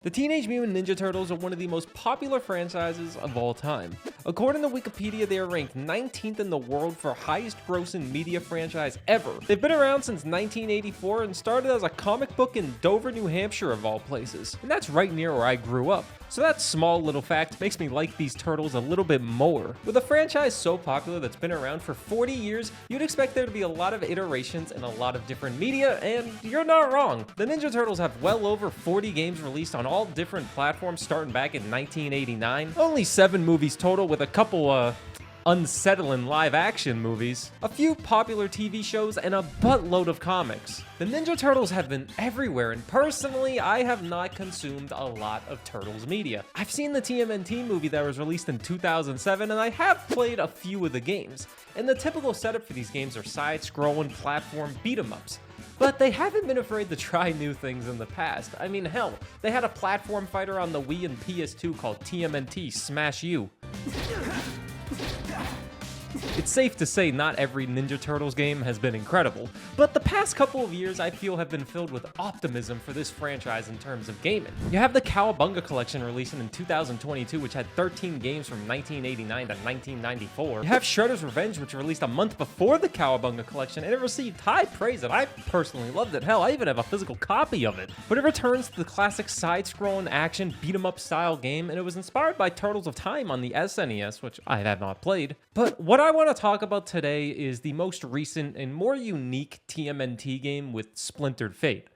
The Teenage Mutant Ninja Turtles are one of the most popular franchises of all time. According to Wikipedia, they are ranked 19th in the world for highest grossing media franchise ever. They've been around since 1984 and started as a comic book in Dover, New Hampshire of all places. And that's right near where I grew up. So that small little fact makes me like these turtles a little bit more. With a franchise so popular that's been around for 40 years, you'd expect there to be a lot of iterations and a lot of different media, and you're not wrong. The Ninja Turtles have well over 40 games released on all different platforms starting back in 1989. Only 7 movies total, with a couple unsettling live action movies, a few popular TV shows, and a buttload of comics. The Ninja Turtles have been everywhere, and personally, I have not consumed a lot of Turtles media. I've seen the TMNT movie that was released in 2007, and I have played a few of the games. And the typical setup for these games are side-scrolling platform beat-em-ups. But they haven't been afraid to try new things in the past. I mean, hell, they had a platform fighter on the Wii and PS2 called TMNT Smash U. It's safe to say not every Ninja Turtles game has been incredible, but the past couple of years I feel have been filled with optimism for this franchise in terms of gaming. You have the Cowabunga collection releasing in 2022, which had 13 games from 1989 to 1994. You have Shredder's Revenge, which released a month before the Cowabunga collection, and it received high praise, and I personally loved it. Hell, I even have a physical copy of it. But it returns to the classic side-scrolling action beat-em-up style game, and it was inspired by Turtles of Time on the SNES, which I have not played. But what I want to talk about today is the most recent and more unique TMNT game with Splintered Fate.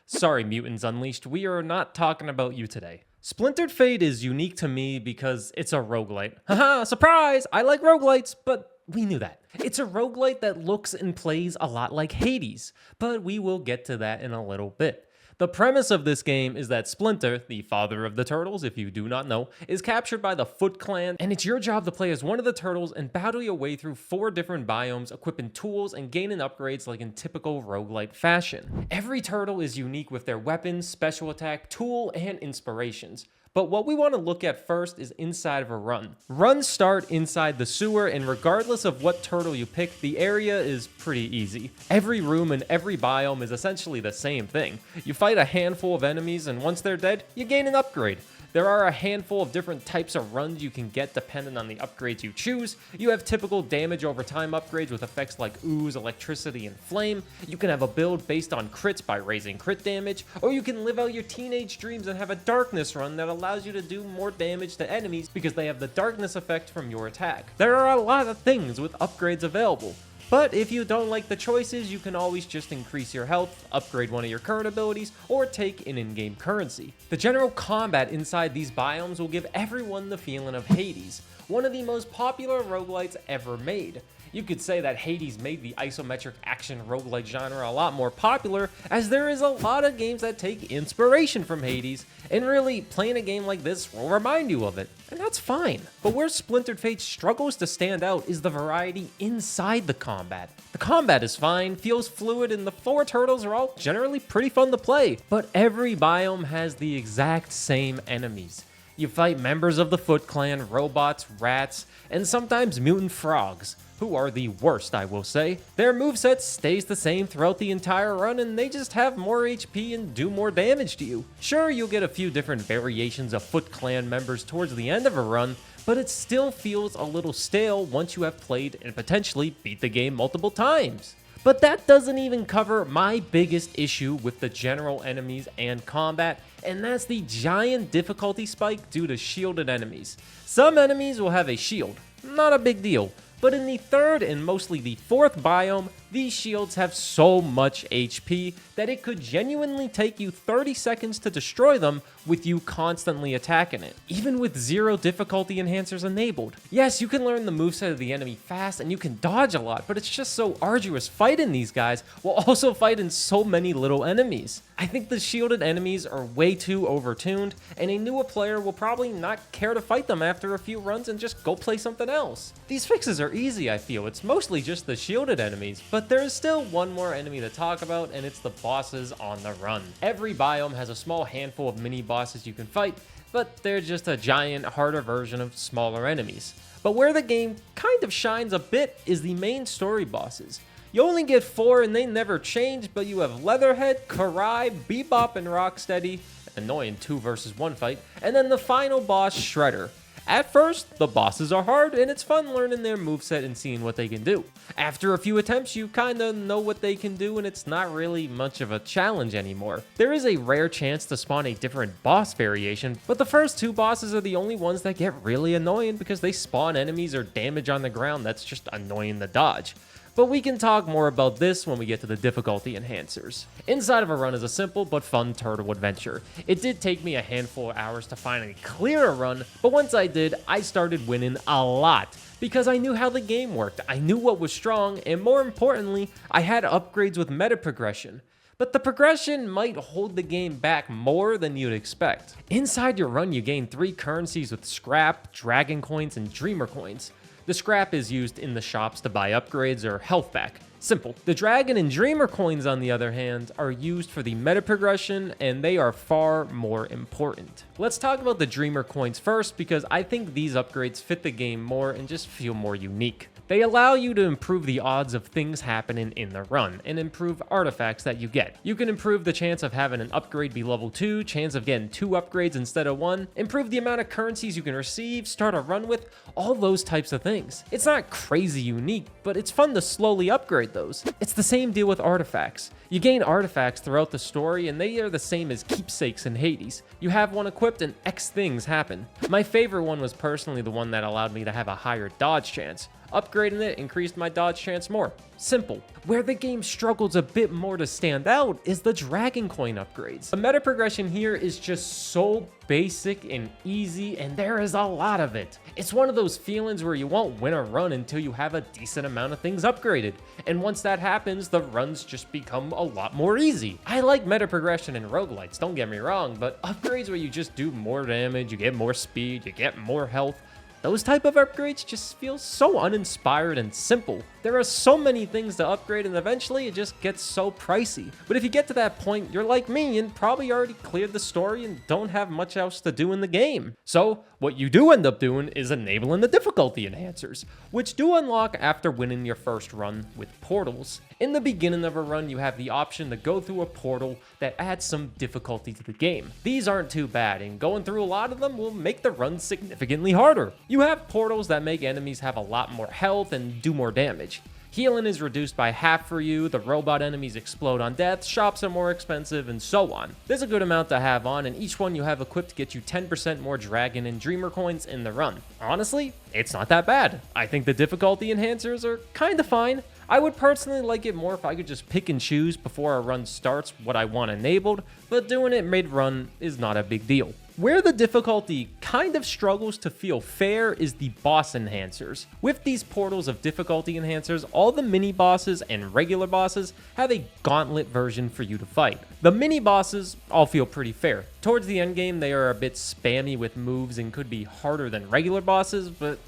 Sorry, Mutants Unleashed, we are not talking about you today. Splintered Fate is unique to me because it's a roguelite. Haha, surprise! I like roguelites, but we knew that. It's a roguelite that looks and plays a lot like Hades, but we will get to that in a little bit. The premise of this game is that Splinter, the father of the Turtles, if you do not know, is captured by the Foot Clan, and it's your job to play as one of the Turtles and battle your way through 4 different biomes, equipping tools and gaining upgrades like in typical roguelite fashion. Every Turtle is unique with their weapons, special attack, tool, and inspirations. But what we want to look at first is inside of a run. Runs start inside the sewer, and regardless of what turtle you pick, the area is pretty easy. Every room and every biome is essentially the same thing. You fight a handful of enemies, and once they're dead, you gain an upgrade. There are a handful of different types of runs you can get depending on the upgrades you choose. You have typical damage over time upgrades with effects like ooze, electricity, and flame. You can have a build based on crits by raising crit damage, or you can live out your teenage dreams and have a darkness run that allows you to do more damage to enemies because they have the darkness effect from your attack. There are a lot of things with upgrades available. But if you don't like the choices, you can always just increase your health, upgrade one of your current abilities, or take an in-game currency. The general combat inside these biomes will give everyone the feeling of Hades, one of the most popular roguelites ever made. You could say that Hades made the isometric action roguelite genre a lot more popular, as there is a lot of games that take inspiration from Hades, and really, playing a game like this will remind you of it, and that's fine. But where Splintered Fate struggles to stand out is the variety inside the combat. The combat is fine, feels fluid, and the 4 turtles are all generally pretty fun to play, but every biome has the exact same enemies. You fight members of the Foot Clan, robots, rats, and sometimes mutant frogs, who are the worst, I will say. Their moveset stays the same throughout the entire run, and they just have more HP and do more damage to you. Sure, you'll get a few different variations of Foot Clan members towards the end of a run, but it still feels a little stale once you have played and potentially beat the game multiple times. But that doesn't even cover my biggest issue with the general enemies and combat, and that's the giant difficulty spike due to shielded enemies. Some enemies will have a shield, not a big deal. But in the 3rd and mostly the 4th biome, these shields have so much HP that it could genuinely take you 30 seconds to destroy them with you constantly attacking it, even with 0 difficulty enhancers enabled. Yes, you can learn the moveset of the enemy fast and you can dodge a lot, but it's just so arduous fighting these guys while also fighting so many little enemies. I think the shielded enemies are way too overtuned, and a newer player will probably not care to fight them after a few runs and just go play something else. These fixes are easy, I feel. It's mostly just the shielded enemies, but there is still one more enemy to talk about, and it's the bosses on the run. Every biome has a small handful of mini bosses you can fight, but they're just a giant, harder version of smaller enemies. But where the game kind of shines a bit is the main story bosses. You only get 4 and they never change, but you have Leatherhead, Karai, Bebop, and Rocksteady, annoying 2 versus 1 fight, and then the final boss, Shredder. At first, the bosses are hard, and it's fun learning their moveset and seeing what they can do. After a few attempts, you kinda know what they can do, and it's not really much of a challenge anymore. There is a rare chance to spawn a different boss variation, but the first 2 bosses are the only ones that get really annoying because they spawn enemies or damage on the ground that's just annoying to dodge. But we can talk more about this when we get to the difficulty enhancers. Inside of a Run is a simple but fun turtle adventure. It did take me a handful of hours to finally clear a run, but once I did, I started winning a lot. Because I knew how the game worked, I knew what was strong, and more importantly, I had upgrades with meta progression. But the progression might hold the game back more than you'd expect. Inside your run, you gain 3 currencies with scrap, dragon coins, and dreamer coins. The scrap is used in the shops to buy upgrades or health back. Simple. The dragon and dreamer coins, on the other hand, are used for the meta progression, and they are far more important. Let's talk about the dreamer coins first, because I think these upgrades fit the game more and just feel more unique. They allow you to improve the odds of things happening in the run and improve artifacts that you get. You can improve the chance of having an upgrade be level 2, chance of getting 2 upgrades instead of 1, improve the amount of currencies you can receive, start a run with, all those types of things. It's not crazy unique, but it's fun to slowly upgrade those. It's the same deal with artifacts. You gain artifacts throughout the story, and they are the same as keepsakes in Hades. You have one equipped and X things happen. My favorite one was personally the one that allowed me to have a higher dodge chance. Upgrading it increased my dodge chance more. Simple. Where the game struggles a bit more to stand out is the dragon coin upgrades. The meta progression here is just so basic and easy, and there is a lot of it. It's one of those feelings where you won't win a run until you have a decent amount of things upgraded, and once that happens, the runs just become a lot more easy. I like meta progression in roguelites, don't get me wrong, but upgrades where you just do more damage, you get more speed, you get more health, those type of upgrades just feel so uninspired and simple. There are so many things to upgrade, and eventually it just gets so pricey. But if you get to that point, you're like me and probably already cleared the story and don't have much else to do in the game. So what you do end up doing is enabling the difficulty enhancers, which do unlock after winning your first run with portals. In the beginning of a run, you have the option to go through a portal that adds some difficulty to the game. These aren't too bad, and going through a lot of them will make the run significantly harder. You have portals that make enemies have a lot more health and do more damage. Healing is reduced by half for you, the robot enemies explode on death, shops are more expensive, and so on. There's a good amount to have on, and each one you have equipped to get you 10% more dragon and dreamer coins in the run. Honestly, it's not that bad. I think the difficulty enhancers are kinda fine. I would personally like it more if I could just pick and choose before a run starts what I want enabled, but doing it mid-run is not a big deal. Where the difficulty kind of struggles to feel fair is the boss enhancers. With these portals of difficulty enhancers, all the mini bosses and regular bosses have a gauntlet version for you to fight. The mini bosses all feel pretty fair. Towards the end game, they are a bit spammy with moves and could be harder than regular bosses, but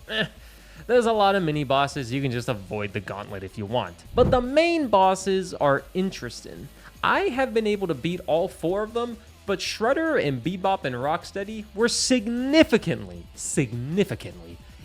there's a lot of mini bosses, you can just avoid the gauntlet if you want. But the main bosses are interesting. I have been able to beat all 4 of them, but Shredder and Bebop and Rocksteady were significantly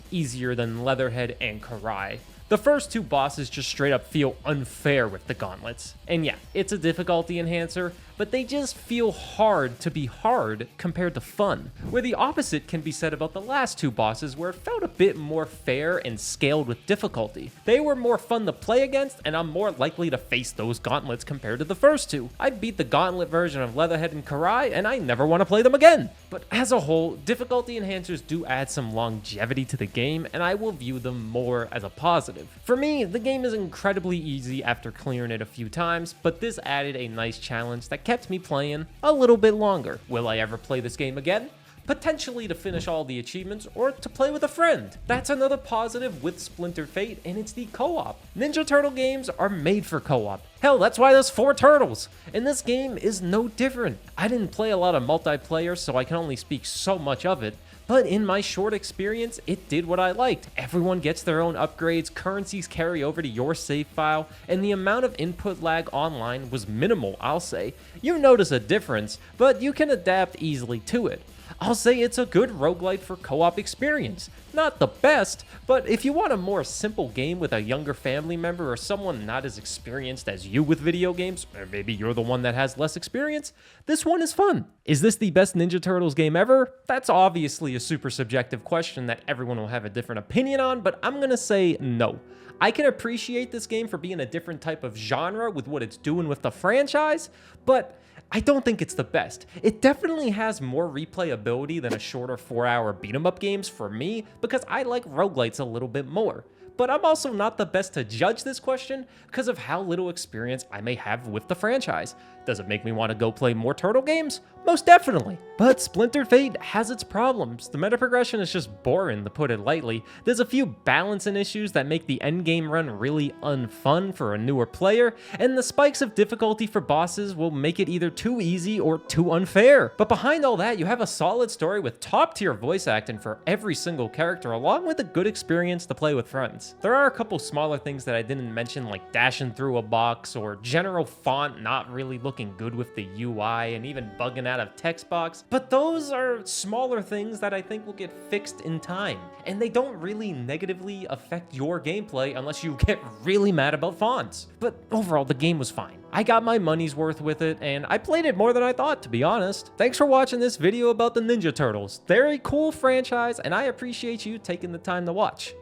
easier than Leatherhead and Karai. The first 2 bosses just straight up feel unfair with the gauntlets. And yeah, it's a difficulty enhancer, but they just feel hard to be hard compared to fun. Where the opposite can be said about the last 2 bosses, where it felt a bit more fair and scaled with difficulty. They were more fun to play against, and I'm more likely to face those gauntlets compared to the first 2. I beat the gauntlet version of Leatherhead and Karai, and I never want to play them again. But as a whole, difficulty enhancers do add some longevity to the game, and I will view them more as a positive. For me, the game is incredibly easy after clearing it a few times, but this added a nice challenge that kept me playing a little bit longer. Will I ever play this game again? Potentially to finish all the achievements or to play with a friend. That's another positive with Splintered Fate, and it's the co-op. Ninja Turtle games are made for co-op. Hell, that's why there's 4 turtles, and this game is no different. I didn't play a lot of multiplayer, so I can only speak so much of it, but in my short experience, it did what I liked. Everyone gets their own upgrades, currencies carry over to your save file, and the amount of input lag online was minimal, I'll say. You notice a difference, but you can adapt easily to it. I'll say it's a good roguelite for co-op experience. Not the best, but if you want a more simple game with a younger family member or someone not as experienced as you with video games, or maybe you're the one that has less experience, this one is fun. Is this the best Ninja Turtles game ever? That's obviously a super subjective question that everyone will have a different opinion on, but I'm gonna say no. I can appreciate this game for being a different type of genre with what it's doing with the franchise, but I don't think it's the best. It definitely has more replayability than a shorter 4-hour beat-em-up games for me, because I like roguelites a little bit more. But I'm also not the best to judge this question because of how little experience I may have with the franchise. Does it make me want to go play more Turtle games? Most definitely. But Splintered Fate has its problems. The meta progression is just boring, to put it lightly. There's a few balancing issues that make the endgame run really unfun for a newer player, and the spikes of difficulty for bosses will make it either too easy or too unfair. But behind all that, you have a solid story with top-tier voice acting for every single character, along with a good experience to play with friends. There are a couple smaller things that I didn't mention, like dashing through a box or general font not really looking good with the UI and even bugging out of text box, but those are smaller things that I think will get fixed in time, and they don't really negatively affect your gameplay unless you get really mad about fonts. But overall, the game was fine. I got my money's worth with it, and I played it more than I thought, to be honest. Thanks for watching this video about the Ninja Turtles. They're a cool franchise, and I appreciate you taking the time to watch.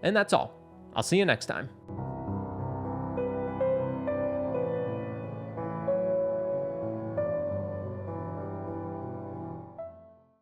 And that's all. I'll see you next time.